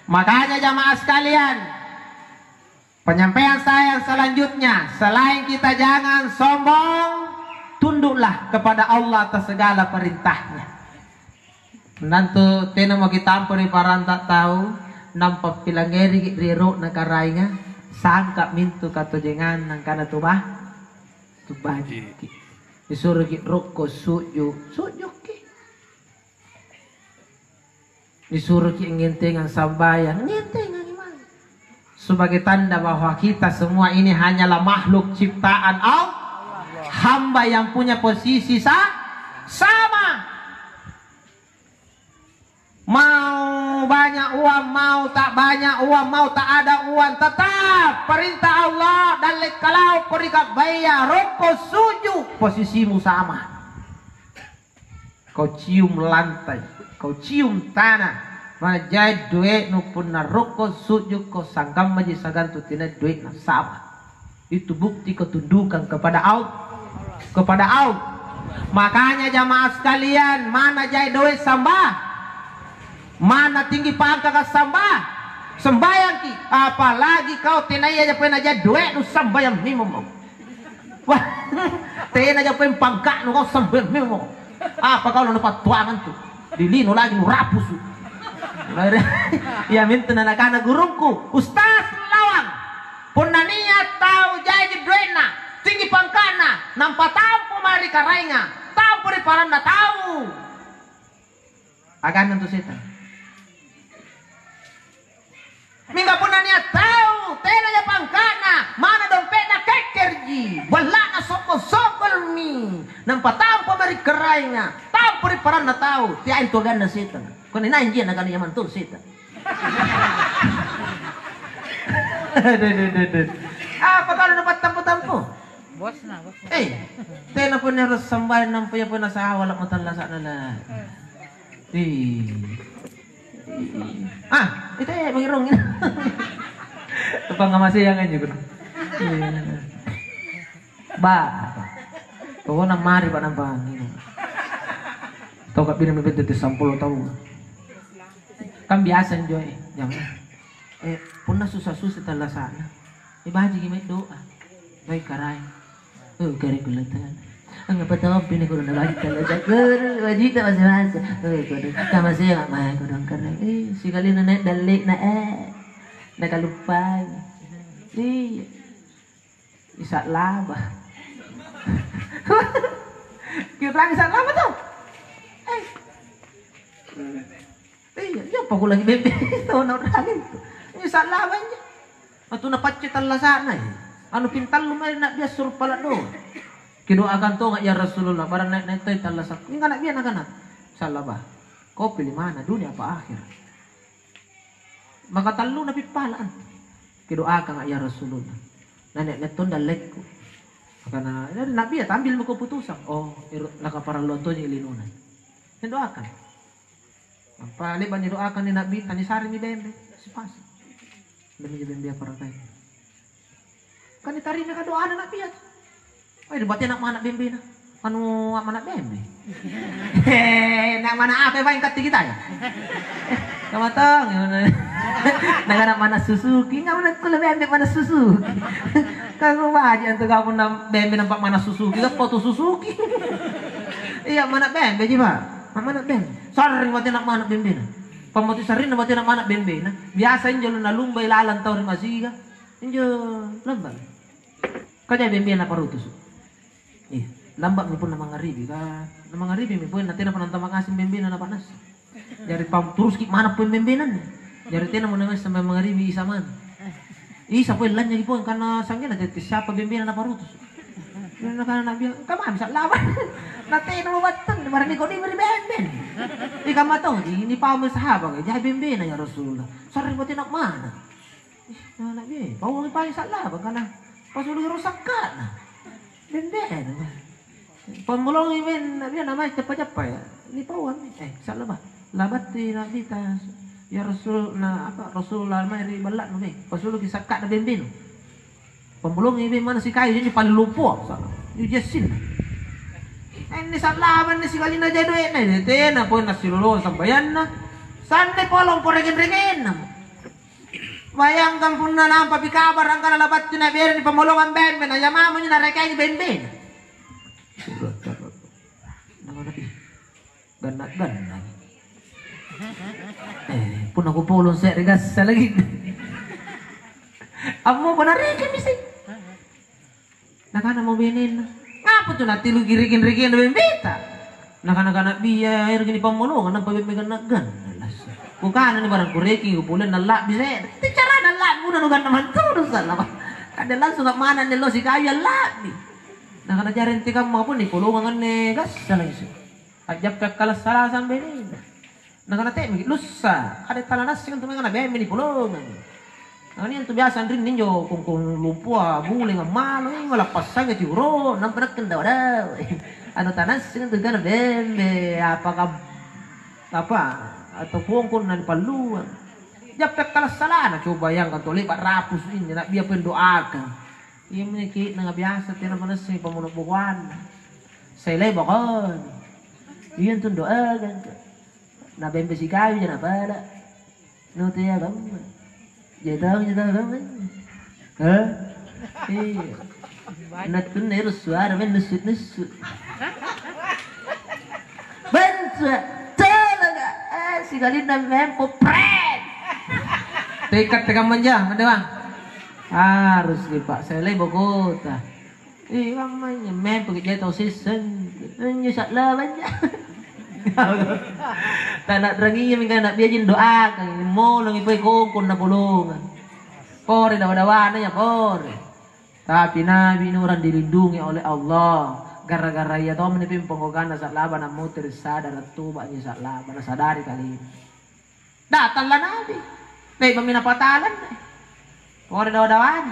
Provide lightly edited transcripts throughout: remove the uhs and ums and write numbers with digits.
Makanya jamaah sekalian, penyampaian saya selanjutnya, selain kita jangan sombong, tunduklah kepada Allah atas segala perintahnya. Nanti tena mau kita ampuni para tak tahu, nampak pilangeri riro nakarainya, sangka mintu kata jangan nangkana tubah, tubah disuruh rokok sujuk ki, disuruh ki ngintengan sambayan, ngintengan gimana? Sebagai tanda bahwa kita semua ini hanyalah makhluk ciptaan Allah, hamba yang punya posisi sama. Mau banyak uang, mau tak banyak uang, mau tak ada uang, tetap perintah Allah dan kalau perikat bayar rokok sujud, posisimu sama. Kau cium lantai, kau cium tanah, mana jahit duit nu punna rokok sujud kau sanggam maji sagantu tina duit na sama. Itu bukti ketundukan kepada Allah, Makanya jamaah sekalian, mana jahit duit sambah, mana tinggi pangkat ke sembayang ki, apalagi kau tenai aja pernah aja duit nu sembayang minimum. Wah, tenai aja pernah pangkat nu kau sembayang minimum. Apa kau dapat tuangan tu? Dilino lagi nu rapus. Ya minta anak-anak gurungku, Ustaz Lawang, punna niat tahu jadi duitna, tinggi pangkatna, nampak tampu mari karainya, tampu di paranda tahu. Akan tentu setan. Mingga pun niat tahu, tenanya pangkana, mana dompetnya kekerji, balana sokol mi, nampak tampo mari kerainya, tampo di parana tahu, tiain tu ganda setan, kau ni nanjian akan yaman tu setan. Apa kalau dapat tampo? Bos. Tena pun harus sambayan nampunya pun nasa awalak matala sa nala. Itu ya mengirong. Tupang ngamasi yang juga. Kau nak mari pak nampak. Tahu kat bina mepet itu 10 tahun. Kan biasa joy, jangan. Puna susah-susah telah sana. Ibaji gimana doa. Baik karai. Karai kulatan. Ang patawag pinagulong na lagi talaga. Wajib ka masih-masih. Kama siya nga maya ko ng karay. Sigali na dalik na nakalupay. Isa laba. Kaya lang isa laba to. Yan pa ko lagi bebe. Ito na urangin to. Isa laba niya. Ito napatsit ang lasana eh. Ano pintal lumay na biya surpala doon. Kidoakan to ya Rasulullah barang naik tay talasak. Ini anak biar anak salah bah. Kau pilih mana dunia apa akhir? Maka talu nabi palaan. Kidoakan ya Rasulullah. Nenek neton dalekku. Karena dari nabi ya ambil mau keputusan. Oh, laka para lontonya ilinunan. Doakan. Apa leban doakan ni nabi tani sari ni bembe sepas. Demi bembe para tay. Kan ditarime ka doa na nabi ya. Oh, dibuatnya nak mana bembe na? Anu mana bembe? Nak mana apa yang kata kita ya? Kamu tahu? Nak mana Suzuki? Kamu nak kulah bembe mana Suzuki? Kamu baca untuk kamu nak bembe nampak mana Suzuki? Kita foto Suzuki. Iya mana bembe jiwa? Mana bembe? Sering buatnya nak mana bembe na? Pemoti sering buatnya nak mana bembe na? Biasa injol na lumbay lalan tahu masih ka? Injol lembang. Kaya bembe na parutus. Lambat pun nama ngaribi kan, nama ngaribi pun nanti na penonton makasin bembenan apa nas, dari pam terus mana pun bembenan, dari tena menangis sampai mengaribi isaman, isa pun lanjut pun karena sangnya nanti siapa bembenan apa rutus, karena nabi kamu bisa lawan, nanti nama batang, barang kau ni beri bemben, kamu tahu ini paham sahabat, jadi bembenan ya Rasulullah, sering buat nak mana, nabi, paham paling salah, karena pas udah rusak kan. Benden, pemulung ini nabi nama cepat-cepat ya. Ini pawon, salah bah. Labat di nabi tas. Ya Rasul na apa Rasulullah mari balak nabi. Rasul kisah kat nabi bemben. Pemulung ini mana si kayu ini paling lumpuh. Ini jesin. Ini salah mana si kali na jadi duit na. Tena pun nasi lulu sambayan na. Sande polong po regen-regen na. Bayangkan pun na nampak kabar ang kanalabat yun na birin ni pamulungan ben na yamamo nyo na rekay ben. Ganat. Pun aku pulong sa regas sa lagi. Amo ko na rekay misi. Nakana mo benin. Ngapo to na tilu girikin-rikin na bembeta. Nakana biya air gini pamulungan ang pabibigyan na gan. Kung kanan ni barang kureki upulan nalak bisa. Ti cara nalak muna nugan naman turun sa lama. Kada langsung ngak mana ni lo si kaya lak ni. Nakana jarin ti kamu pun ni pulungan ni gas salang si. Ajap ka kalas sala sampai ni. Nakana te mi lusa. Kada talanas sing tumengan na bemi ni pulungan. Nakani tu biasa rin ninyo kung lupa buli nga malo ng malapas sa gatiro nang panakan daw. Ano tanas sing tu gana bemi apa atau pungkul nan paluan japek kalas salah na coba yang kan toli pak rapus ini nak biar pendoakan iya menikit na biasa tina manas si pamunok bukuan saya lay bakon iyan tun doakan na bembe si kayu jana pala nuti ya kamu jatau kamu ha iya nak tun nero suara men nusut bensa si galin na mempo pret tekat manja ada bang harus nih pak saya lay bogota kamanya mempo kita tahu season nyesat lah manja tak nak teranginya mingga nak biajin doa kan mau lang ipoy kongkon na pulungan pore dawa-dawana ya pore tapi nabi nuran dilindungi oleh Allah gara-gara ia tahu menipin penggogan saat laban namu tersadar tubaknya saat laban sadari kali ini datanglah nabi baik pemina patalan orang dawa-dawan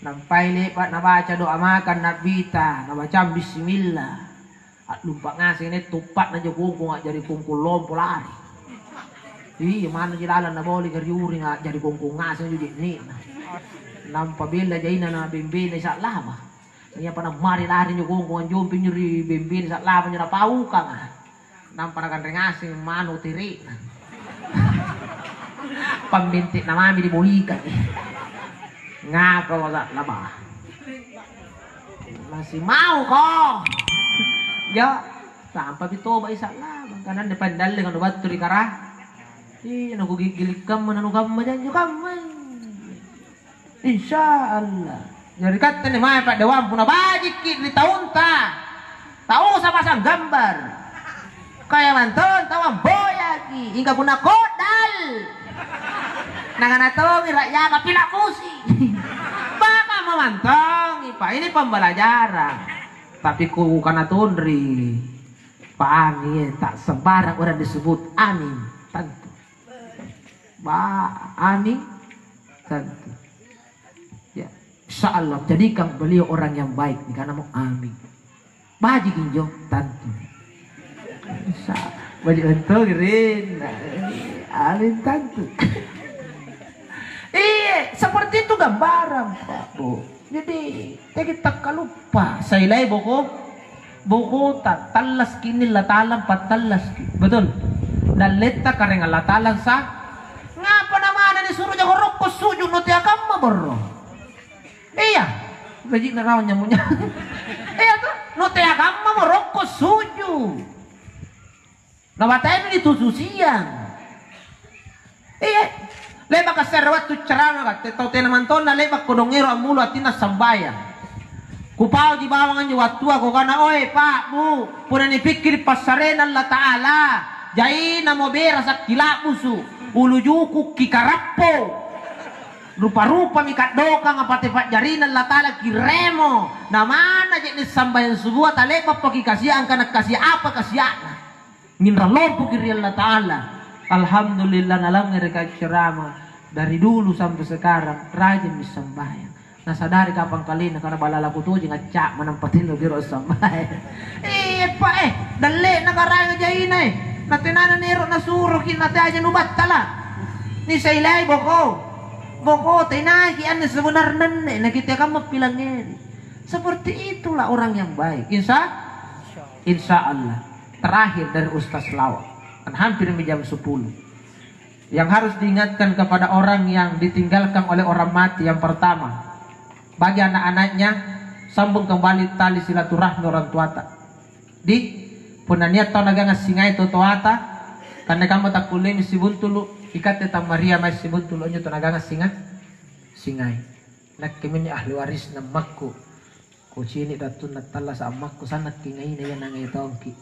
nampai lepat nabaca doa makan nabita nabaca bismillah at lupa ngasih ini tupat na kungkung jadi kungkung lompo lari iya mana jilalan na boleh gariuri jadi kungkung ngasih jadi ini nampak bila jaina na bimbing saat lama niya pa nagmari lari nyo kung jumping nyo ri bimbin sa laban nyo na paukang nampak na kanrengasing mano tiri pambinti na mami di buhikan nga ka wala laba masih mau ko ya sampai itu ba isa laban kanan depan dal dengan obat turi kara ano ko gigilik kam ano kam majan yo kam insyaallah. Jadi kata ni mai pak dewan puna bajik di tahun tahu sama pasang gambar kayak manton tawang boyaki hingga puna kodal nanganatong rakyat kapila pusi baka memantong pak ini pembelajaran tapi ku kana tundri pak ani tak sembarang orang disebut ani tentu ba ani tentu Insyaallah jadikan beliau orang yang baik karena mau amin. Baji ginjo tantu. Baji ento girin. Amin tantu. Iya, seperti itu gambaran Pak Bu. Jadi kita kalupa. Saya lay buku tak talas kini latalan patalas. Betul. Dan letak kareng latalan sa. Ngapa namanya disuruh jago rokok sujud nanti akan maboro. Iya, bajik narawan nyamunya. Iya tuh, no te agama mo rokok suju. Nawatayin itu susian. Iya, leba ka serwat tu carana ka tau te naman ton na leba kodongero amulo atina sambayan. Kupao di bawangan ni watua ko kana oy Pak Bu, puna ni pikir pasaren Allah Taala. Jai na mo bera sa kilapusu, ulujuku kikarapo. Rupa-rupa mikat doka ngapate pak jarinan latala kiremo na mana jadi sambayan sebuah talepa pagi kasihan kana kasih apa kasihan nginra lompo kirian latala alhamdulillah nalang mereka ceramah dari dulu sampai sekarang rajin disambayan nasadari kapan kali karena balala kutu ngacak menempatin lo biro sambayan pak dale nagaraya jaina natinana nero nasuruh kinate aja nubat tala ni sailay boko tinagi ane sebenarnya na kita kamu bilangin seperti itulah orang yang baik insya Allah terakhir dari Ustaz Lawak kan hampir jam 10 yang harus diingatkan kepada orang yang ditinggalkan oleh orang mati. Yang pertama, bagi anak-anaknya, sambung kembali tali silaturahmi orang tua tak. Di punaniat tau naga singai to toata, karena kamu tak kulemi si buntulu ikat tetang Maria mas si buntulu nyo to naga singai. Nak kemini ahli waris na makku. Kucini datun natala sa amakku sanak kingai na yan ang itongki.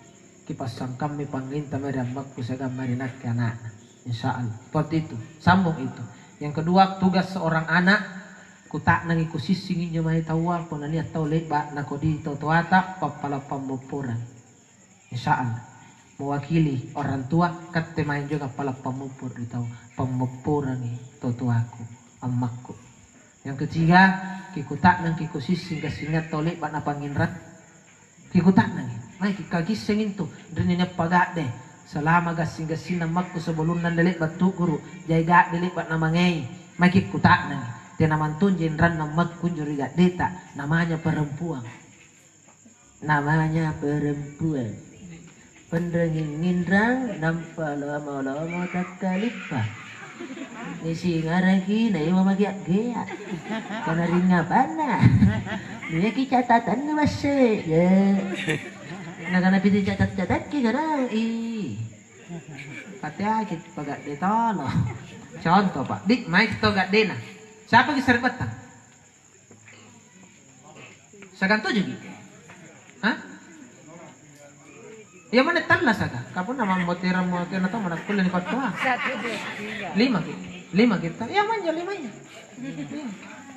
Kipasang kami panginta meri amakku sa gamari nak anak. Insya Allah. Seperti itu. Sambung itu. Yang kedua, tugas seorang anak. Kutak nang ikusisingin nyo may tawal. Kung naniat tau leba na ko dito tuwata. Papala pamupuran. Insya Allah. Mewakili orang tua. Katemain juga pala pamupur dito. Pamupuran ni tutuaku. Amakku. Yang ketiga. Kikutak nang kikusising kasingat tau leba na panginrat. Kikutak nang. May kikagisingin to. Dininya pagak deh. Selama gasing-gasing na makku sebelum nandalit batu guru jaiga dilit bat namangay makik kutak na tinamantun jenran na makku juriga deta namanya perempuan penderengin ngindrang nampa lama-lama tak kalipa nisi ngaragi na iwa magiak-giak karena ringa bana dia kicatatan na masih ya nagana piti catat-catat ki garang Pati pagak dito no. Contoh Pak, dik maik to gak dena. Siapa ki serbatan? Saganto juga. Hah? Ya mana tanlah saga. Kapun nama motiram atau mana kulen kot tua. 5 kita. Ya manja 5-nya.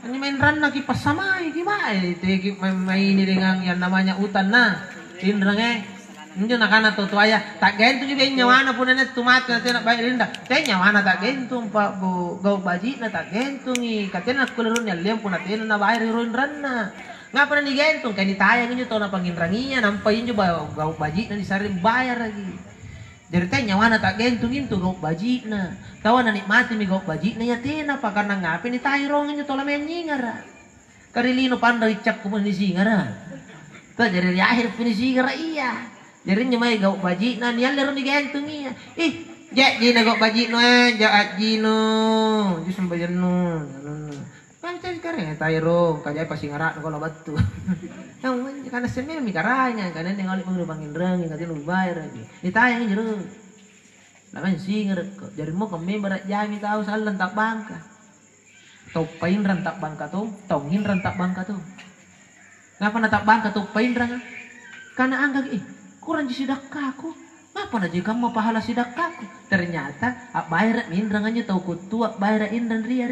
Ini main ranna ki pasamai ki bae. Itu main ini dengan yang namanya utan nah. Indrange Njo nakana to tuaya tak gentung juga nyawana punana tumat na tena bae rinda. Teh nyawana tak gentung Pak Bu gau baji na tak gentung i katena kulerun ya lem puna tena na bae riruin ranna. Ngapa na ni gentung kani tayang njo to na pangindranginya nampai njo gau baji na disaring bayar lagi. Jadi teh nyawana tak gentung itu gau baji na. Tawa na nikmati mi gau baji na ya tena pa karena ngape ni tayrong njo to la menyingara. Karilino pandai cak kumun ni singara. Ta jadi di akhir pun singara iya. Jadi nyamai gau baji na nian leron digentung iya. Jak jina gau baji no jak jino. Jusum bajan no. Kan sekarang tairo kajai pasi ngarak kalau batu. Yang karena semen mikaranya karena ningali mangru pangindrang ngati lu bayar lagi. Ditayang jero. Laman singar kok. Jadi mo kami berat jami tahu salan tak bangka. Tau pain ran tak bangka tuh, tongin ran tak bangka tuh. Ngapa na tak bangka tuh pain ran? Karena anggak kurang sidakkaku. Ngapa na jika kamu pahala sidakkaku? Ternyata bayar indrangannya tahu kutua bayar indran ria.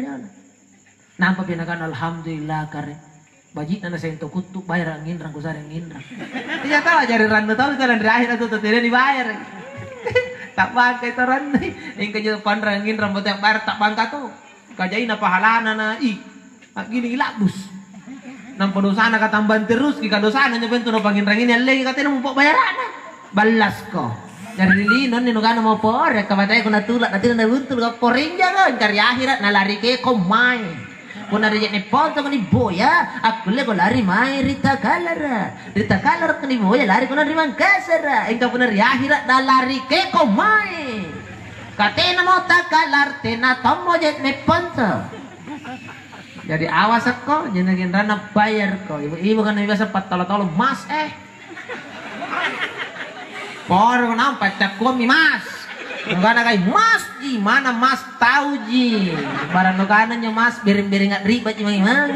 Nampak binakan alhamdulillah kare. Bajit na sa into kutu bayar ang indrang kusarang indrang. Ternyata lah jari rando tahu itu di akhir atau tidak dibayar. Tak bangka itu rando. Yang kaya pandrang indrang buat yang bayar tak bangka tuh. Kajai na pahalana na gini ilabus. Nampo dosa na katamban terus kika dosa na nyebento no panginrangin yan lagi katanya mo bayaran na balas ko dari linon nino gana mo por kamatay ko natulak natin na buntul ka poring jalan kari akhirat na lari ke ko main kung narijak ni ponto ko ni boya ako ko lari main rita kalar ko ni boya lari ko na rimang kasara ikaw po nari akhirat na lari ke ko main katena mo takalar tina tomo jet ni ponto. Jadi awas kok, jenengin rana bayar kok. Ibu kan biasa 4 tolo mas por nampak cak komi mas. Enggak ada kayak mas ji, mana mas tahu ji. Barang nokananya mas bering-bering nggak ribet gimana.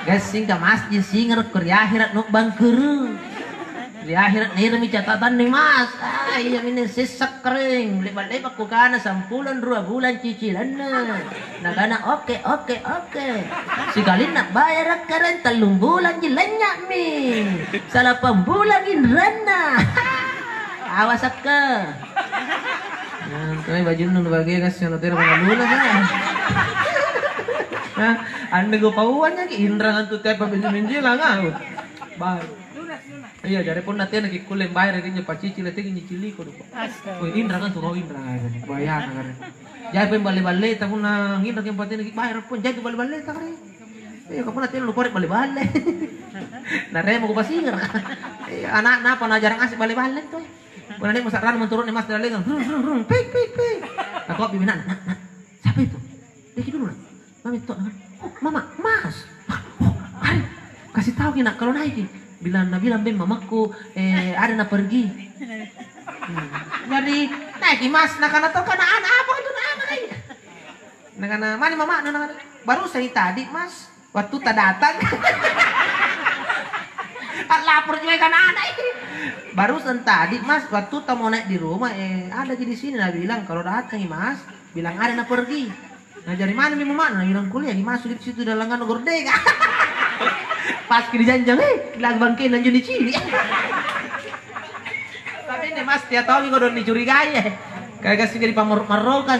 Guys singka mas ji singar ke akhirat nuk bangkuru. Di akhirat nih demi catatan nih mas. Iya ini sisak kering. Lebat-lebat ku kana 10 2 bulan cicilan nah kana oke. Sekali nak bayar keren 3 bulan jelenyak mi. 8 bulan inrana. Awas ke. Nah, kami baju nun bagai kas yang nanti mana lula kan. Nah, anda go pauannya ki indra tu tiap benjil lah ngau. Bye. Iya, jadi pun nanti lagi kulen bayar lagi nyepa cicil lagi nyicili kok. Oh, indra kan tuh kau indra kan. Bayar kan. Jadi pun balik-balik tapi nang indra yang penting lagi bayar pun jadi balik-balik tak kan. Iya, kapan nanti lu korek balik-balik. Nah, remo ko pasingar. Anak-anak apa na jarang asik balik-balik tuh. Pun nanti masak ran menturun ni mas dalang. Pik. Aku pimpinan, nak, siapa itu? Deki dulu nak. Mami tuh, oh, mama, mas. Oh, ayo, kasih tahu nak kalau naik. Bilang bem mamaku ada nak pergi. Jadi naik mas, nak anak tahu kana apa itu nak naik. Nak anak mana mama, nak baru saya tadi mas, waktu tak datang. Lapor juga kan anak ini. Barusan tadi mas waktu tak mau naik di rumah ada di sini nah bilang kalau datang mas bilang ada nak pergi. Nah dari mana memang mana bilang kuliah masuk di situ dalam kan gordega. Pas ke dijanjang bilang bangke lanjut di sini. Tapi ini mas dia tahu kalau dicurigai kayak kasih dari pamor-marokan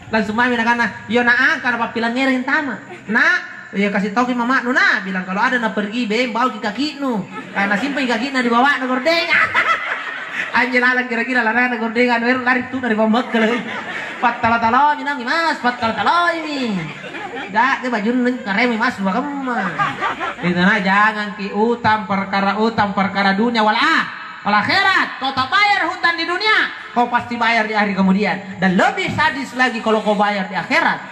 langsung mami nak yo nak karena papilan ngereng tama nak. Ya kasih tahu ke mama Nuna bilang kalau ada nak pergi bem bawa ke kaki nu karena simpen kaki na dibawa na gordeng anjir alang kira-kira larang na gordeng lari tuh dari pembek ke pat talo minang mas pat talo ini dak ke baju nun karemi mas dua kemah itu nah jangan ki utang perkara dunia wal akhirat kau tak bayar hutang di dunia kau pasti bayar di hari kemudian dan lebih sadis lagi kalau kau bayar di akhirat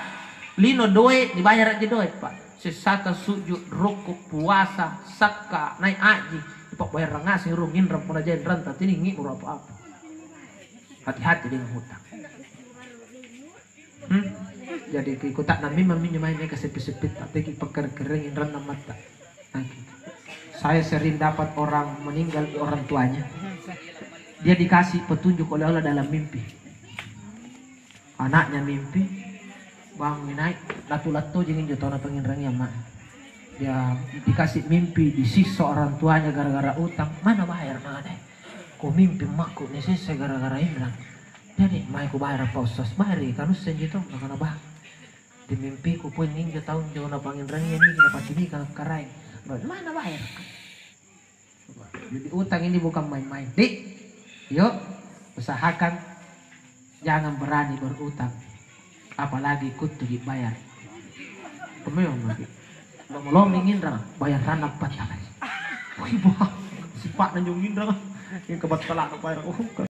lino doe dibayar aja doe pak sesata sujud rukuk puasa sakka naik haji pak bayar ngasih rungin rampun aja ranta ini ngi apa hati-hati dengan hutang jadi kita tak nami meminjamai mereka sepit-sepit tapi peker keringin ranta mata saya sering dapat orang meninggal orang tuanya dia dikasih petunjuk oleh Allah dalam mimpi anaknya mimpi bang naik latu-latu jengin jatuh pengen rangnya mak dia dikasih mimpi disiksa orang tuanya gara-gara utang mana bayar mana ku mimpi makku nih sisa gara-gara ini jadi mai ku bayar apa usas bayar kan usah gitu nggak kena bah di mimpi ku pun ingin jatuh jauh pengen rangnya ini kita pasti ini kan karai mana bayar jadi utang ini bukan main-main dik yuk usahakan jangan berani berutang apalagi kutu dibayar pemewang lagi lo ingin bayar ranak patah wih bah si pak nanjung indra yang kebat telak bayar